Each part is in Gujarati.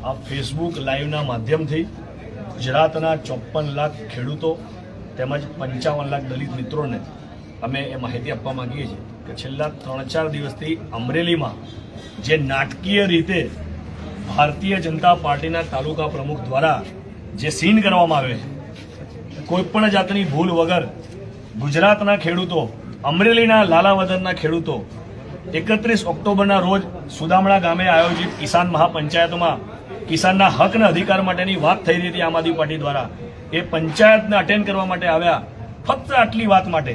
આ ફેસબુક લાઈવના માધ્યમથી ગુજરાતના 54 લાખ ખેડૂતો તેમજ 55 લાખ દલિત મિત્રોને અમે એ માહિતી આપવા માંગીએ છીએ કે છેલ્લા 3-4 દિવસથી અમરેલીમાં જે નાટકીય રીતે ભારતીય જનતા પાર્ટીના તાલુકા પ્રમુખ દ્વારા જે સીન કરવામાં આવે છે, કોઈપણ જાતની ભૂલ વગર ગુજરાતના ખેડૂતો, અમરેલીના લાલાવદરના ખેડૂતો 31 ઓક્ટોબરના રોજ સુદામડા ગામે આયોજિત કિસાન મહાપંચાયતમાં કિસાનના હકના અધિકાર માટેની વાત થઈ રહી હતી આમ આદમી પાર્ટી દ્વારા, એ પંચાયતને અટેન્ડ કરવા માટે આવ્યા ફક્ત આટલી વાત માટે.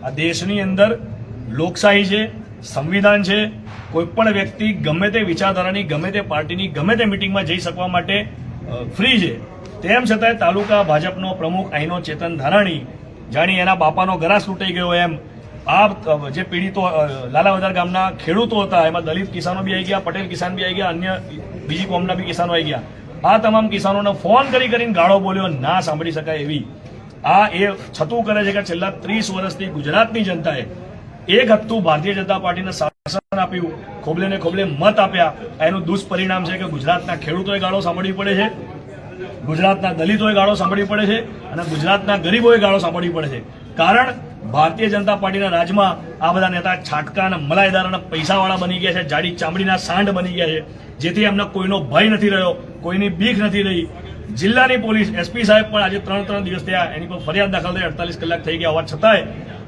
આ દેશની અંદર લોકશાહી છે, સંવિધાન છે, કોઈપણ વ્યક્તિ ગમે તે વિચારધારાની, ગમે તે પાર્ટીની, ગમે તે મિટિંગમાં જઈ શકવા માટે ફ્રી છે. તેમ છતાંય તાલુકા ભાજપનો પ્રમુખ અહીંનો ચેતન ધારાણી જાણી એના બાપાનો ગરાસ તૂટી ગયો એમ આ જે પીડિતો લાલાવદર ગામના ખેડૂતો હતા, એમાં દલિત કિસાનો બી આવી ગયા, પટેલ કિસાન બી આવી ગયા, અન્ય બીજી કોમના બી કિસાનો આવી ગયા. આ તમામ કિસાનોને ફોન કરીને ગાળો બોલ્યો ના સાંભળી શકાય એવી. આ એ છતું કરે છે કે છેલ્લા 30 વર્ષથી ગુજરાતની જનતાએ એક હપ્તું ભારતીય જનતા પાર્ટીને શાસન આપ્યું, ખોબલે ને ખોબલે મત આપ્યા. એનું દુષ્પરિણામ છે કે ગુજરાતના ખેડૂતોએ ગાળો સાંભળવી પડે છે, ગુજરાતના દલિતોએ ગાળો સાંભળવી પડે છે અને ગુજરાતના ગરીબોએ ગાળો સાંભળવી પડે છે. કારણ ભારતીય જનતા પાર્ટીના રાજમાં આ બધા નેતા છાટકા અને મલાઈદાર અને પૈસાવાળા બની ગયા છે, જાડી ચામડીના સાંડ બની ગયા છે, જેથી એમને કોઈનો ભય નથી રહ્યો, કોઈની બીક નથી રહી. જિલ્લાની પોલીસ એસપી સાહેબ પણ આજે 3 દિવસ થયા એની પર ફરિયાદ દાખલ થઈ 48 કલાક થઈ ગયા હોવા છતાંય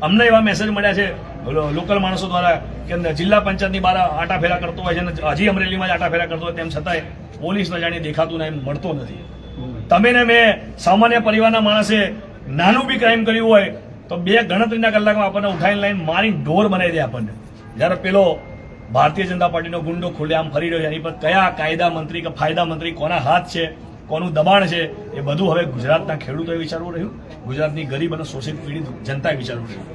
અમને એવા મેસેજ મળ્યા છે લોકલ માણસો દ્વારા કે જિલ્લા પંચાયતની બહાર આટા ફેરા કરતો હોય છે અને હજી અમરેલીમાં જ આટા ફેરા કરતો હોય, તેમ છતાંય પોલીસને જાણે દેખાતું ના એમ મળતો નથી. તમે ને મેં સામાન્ય પરિવારના માણસે નાનું બી ક્રાઇમ કર્યું હોય તો 2 ગણતરીના કલાકમાં આપણને ઉઠાઈને લાઈન મારી ઢોર બનાવી દે આપણને. જ્યારે પેલો ભારતીય જનતા પાર્ટીનો ગુંડો ખુલ્લેઆમ ફરી રહ્યો છે, એની પર કયા કાયદા મંત્રી કે ફાયદા મંત્રી, કોના હાથ છે, કોનું દબાણ છે, એ બધું હવે ગુજરાતના ખેડૂતોએ વિચારવું રહ્યું, ગુજરાતની ગરીબ અને શોષિત પીડિત જનતાએ વિચારવું રહ્યું.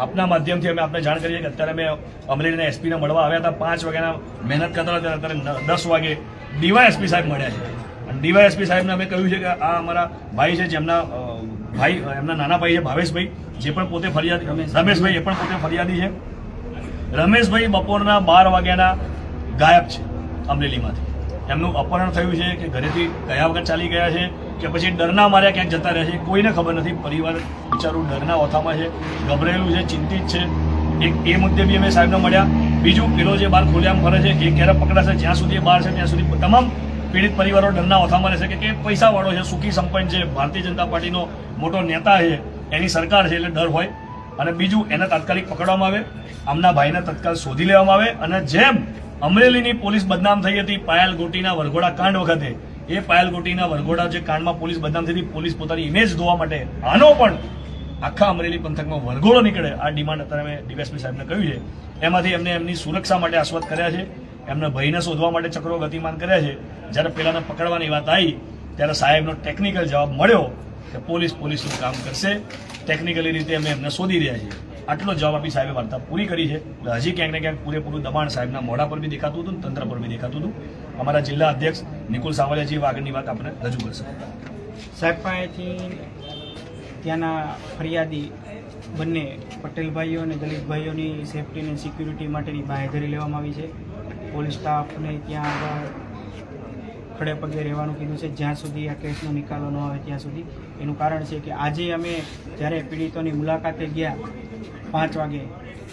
આપના માધ્યમથી અમે આપને જાણ કરીએ કે અત્યારે અમે અમરેલીના એસપીને મળવા આવ્યા હતા, 5 વાગ્યાના મહેનત કરતા હતા, અત્યારે 10 વાગે ડીવાયએસપી સાહેબ મળ્યા છે. અને ડીવાયએસપી સાહેબને અમે કહ્યું છે કે આ અમારા ભાઈ છે, જેમના ભાઈ એમના નાના ભાઈ છે ભાવેશભાઈ, જે પણ પોતે ફરિયાદી, રમેશભાઈ એ પણ પોતે ફરિયાદી છે. રમેશભાઈ બપોરના 12 વાગ્યાના ગાયબ છે અમરેલીમાંથી. એમનું અપહરણ થયું છે કે ઘરેથી કયા વગર ચાલી ગયા છે કે પછી ડરના માર્યા ક્યાંક જતા રહે છે, કોઈને ખબર નથી. પરિવાર બિચારું ડરના ઓથામાં છે, ગભરેલું છે, ચિંતિત છે. એક એ મુદ્દે બી અમે સાહેબને મળ્યા. બીજું પેલો જે બહાર ખુલ્લેઆમ ફરે છે એ ક્યારે પકડાશે, જ્યાં સુધી એ બહાર છે ત્યાં સુધી તમામ પીડિત પરિવારો ડરના ઓથામાં રહેશે કે પૈસાવાળો છે, સુખી સંપન્ન છે, ભારતીય જનતા પાર્ટીનો મોટો નેતા છે, એની સરકાર છે એટલે ડર હોય. અને બીજું એને તાત્કાલિક પકડવામાં આવે, આમના ભાઈને તત્કાલ શોધી લેવામાં આવે. અને જેમ અમરેલીની પોલીસ બદનામ થઈ હતી પાયલ ગોટીના વરઘોડા કાંડ વખતે, એ પાયલ ગોટીના વરઘોડા જે કાંડમાં પોલીસ બદનામ થઈ હતી, પોલીસ પોતાની ઇમેજ ધોવા માટે આનો પણ આખા અમરેલી પંથકમાં વરઘોડો નીકળે, આ ડિમાન્ડ અત્યારે અમે ડીવાયએસપી સાહેબને કહ્યું છે. એમાંથી એમને એમની સુરક્ષા માટે આશ્વસ્ત કર્યા છે, એમને ભયને શોધવા માટે ચક્રો ગતિમાન કર્યા છે. જ્યારે પેલાને પકડવાની વાત આવી ત્યારે સાહેબનો ટેકનિકલ જવાબ મળ્યો કે પોલીસનું કામ કરશે, ટેકનિકલી રીતે અમે એમને શોધી રહ્યા છીએ. આટલો જવાબ આપી સાહેબે વાર્તા પૂરી કરી છે. હજી ક્યાંક ને ક્યાંક પૂરેપૂરું દબાણ સાહેબના મોઢા પર બી દેખાતું હતું, તંત્ર પર બી દેખાતું હતું. અમારા જિલ્લા અધ્યક્ષ નિકુલ સાવલિયાજી આગળની વાત આપણે રજૂ કરશે. સાહેબ પાસેથી ત્યાંના ફરિયાદી બંને પટેલ ભાઈઓ અને દલિત ભાઈઓની સેફટી અને સિક્યુરિટી માટેની બાંહેધરી લેવામાં આવી છે. પોલીસ સ્ટાફને ત્યાં આગળ ખડે પગે રહેવાનું કીધું છે જ્યાં સુધી આ કેસનો નિકાલો ન આવે ત્યાં સુધી. એનું કારણ છે કે આજે અમે જ્યારે પીડિતોની મુલાકાતે ગયા 5 વાગે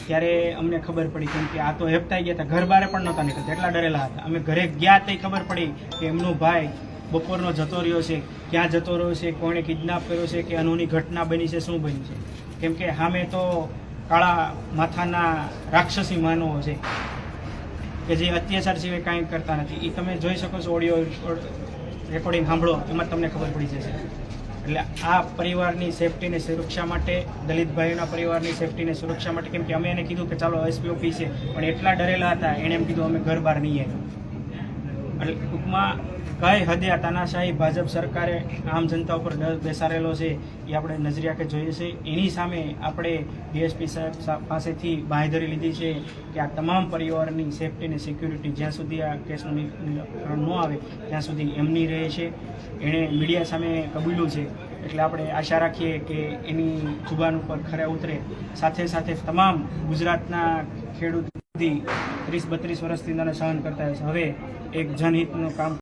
ત્યારે અમને ખબર પડી, કેમ કે આ તો હેપતાઈ ગયા હતા, ઘર બહાર પણ નહોતા નીકળતા, એટલા ડરેલા હતા. અમે ઘરે ગયા તે ખબર પડી કે એમનો ભાઈ બપોરનો જતો રહ્યો છે, ક્યાં જતો રહ્યો છે, કોણે કિડનેપ કર્યો છે, કે અનોની ઘટના બની છે, શું બન્યું છે. કેમ કે સામે તો કાળા માથાના રાક્ષસી માનવો છે કે જે અત્યાચાર સિવાય કાંઈ કરતા નથી. એ તમે જોઈ શકો છો, ઓડિયો રેકોર્ડિંગ સાંભળો એમાં તમને ખબર પડી જશે. એટલે આ પરિવારની સેફટીને સુરક્ષા માટે, દલિત ભાઈઓના પરિવારની સેફટીને સુરક્ષા માટે, કેમ કે અમે એને કીધું કે ચાલો એસપી ઓફિસે, પણ એટલા ડરેલા હતા એણે એમ કીધું અમે ઘર બહાર નહીં આવ્યા. એટલે ટૂંકમાં કઈ હદે આ તાનાશાહી ભાજપ સરકારે આમ જનતા ઉપર ડર બેસાડેલો છે એ આપણે નજરે આંખે જોઈએ છે. એની સામે આપણે ડીએસપી સાહેબ પાસેથી બાંહેધરી લીધી છે કે આ તમામ પરિવારની સેફટી અને સિક્યુરિટી જ્યાં સુધી આ કેસનું નિરાકરણ ન આવે ત્યાં સુધી એમની રહે છે. એણે મીડિયા સામે કબૂલ્યું છે, એટલે આપણે આશા રાખીએ કે એની જુબાન ઉપર ખરે ઉતરે. સાથે સાથે તમામ ગુજરાતના ખેડૂત 30-32 વર્ષથી સહન કરતા હોય છે. હવે એક જનહિતનું કામ